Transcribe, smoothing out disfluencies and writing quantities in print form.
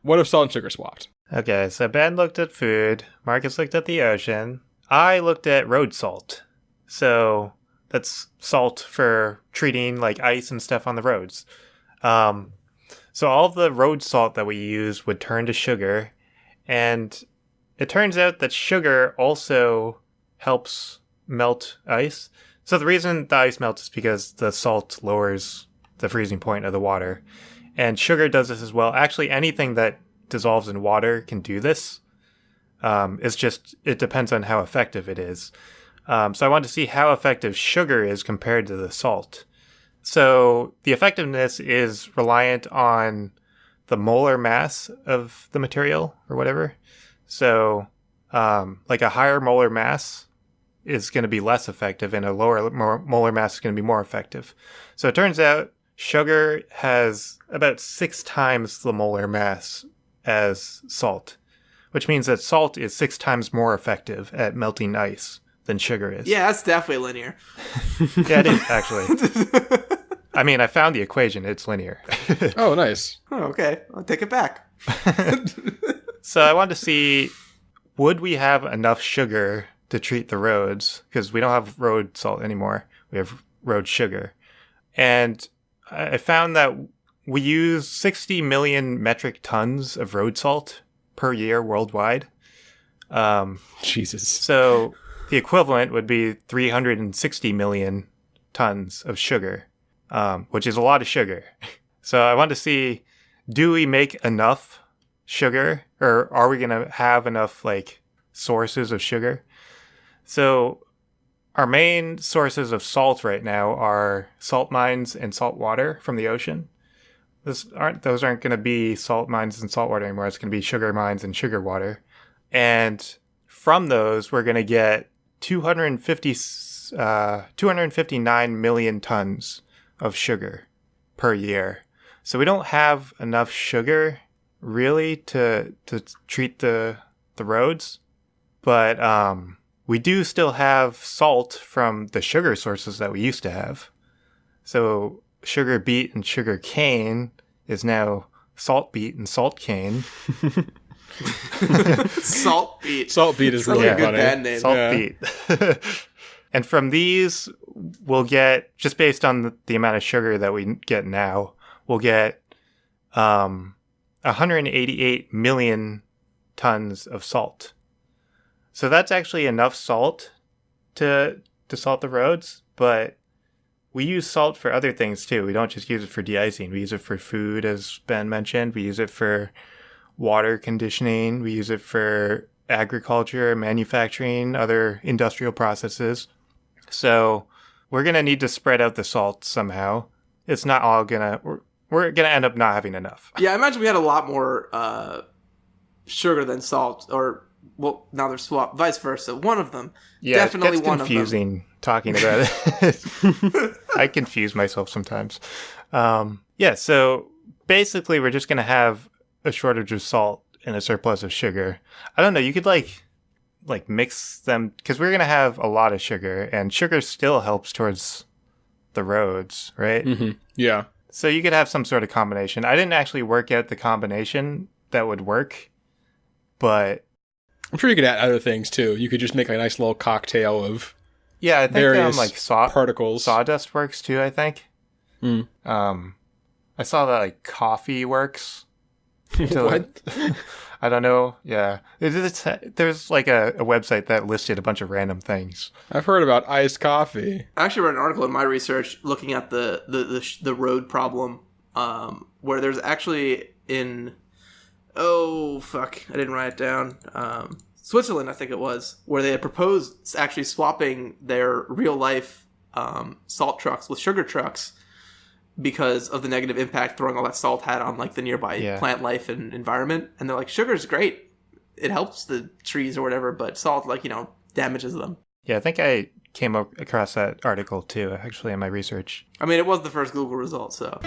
What if salt and sugar swapped? Okay, so Ben looked at food, Marcus looked at the ocean, I looked at road salt. So that's salt for treating like ice and stuff on the roads. So all the road salt that we use would turn to sugar, and it turns out that sugar also helps melt ice. So the reason the ice melts is because the salt lowers the freezing point of the water. And sugar does this as well. Actually, anything that dissolves in water can do this. It's just, it depends on how effective it is. So I want to see how effective sugar is compared to the salt. So the effectiveness is reliant on the molar mass of the material or whatever. So like a higher molar mass is going to be less effective and a lower molar mass is going to be more effective. So it turns out sugar has about 6 times the molar mass as salt, which means that salt is 6 times more effective at melting ice than sugar is. Yeah, that's definitely linear. Yeah, it is, actually. I mean, I found the equation. It's linear. Oh, nice. Oh, okay. I'll take it back. So I wanted to see, would we have enough sugar to treat the roads? Because we don't have road salt anymore. We have road sugar. And I found that we use 60 million metric tons of road salt per year worldwide. Jesus. So the equivalent would be 360 million tons of sugar, which is a lot of sugar. So I wanted to see, do we make enough sugar, or are we going to have enough like sources of sugar? So our main sources of salt right now are salt mines and salt water from the ocean. Those aren't going to be salt mines and salt water anymore. It's going to be sugar mines and sugar water. And from those, we're going to get 259 million tons of sugar per year. So we don't have enough sugar really to treat the roads, but we do still have salt from the sugar sources that we used to have. So sugar beet and sugar cane is now salt beet and salt cane. Salt beet. Salt beet is really a good funny. band name. Salt beet. And from these, we'll get, just based on the amount of sugar that we get now, we'll get 188 million tons of salt. So that's actually enough salt to salt the roads, but we use salt for other things too. We don't just use it for de-icing. We use it for food, as Ben mentioned. We use it for water conditioning. We use it for agriculture, manufacturing, other industrial processes. So we're going to need to spread out the salt somehow. It's not all going to... We're going to end up not having enough. Yeah, I imagine we had a lot more sugar than salt, or... Well, now they're swapped. Vice versa. One of them. Yeah, definitely it's one of them. confusing talking about it. I confuse myself sometimes. Yeah, so basically we're just going to have a shortage of salt and a surplus of sugar. I don't know. You could like mix them, because we're going to have a lot of sugar, and sugar still helps towards the roads, right? Mm-hmm. Yeah. So you could have some sort of combination. I didn't actually work out the combination that would work, but... I'm sure you could add other things too. You could just make a nice little cocktail of I think various like particles. Sawdust works too, I think. Mm. I saw that like coffee works. What? I don't know. Yeah. There's like a website that listed a bunch of random things. I've heard about iced coffee. I actually read an article in my research looking at the road problem, where there's actually in... Oh, fuck. I didn't write it down. Switzerland, I think it was, where they had proposed actually swapping their real-life salt trucks with sugar trucks because of the negative impact throwing all that salt had on like the nearby plant life and environment. And they're like, sugar's great. It helps the trees or whatever, but salt, like, damages them. Yeah, I think I came across that article too, actually, in my research. I mean, it was the first Google result, so...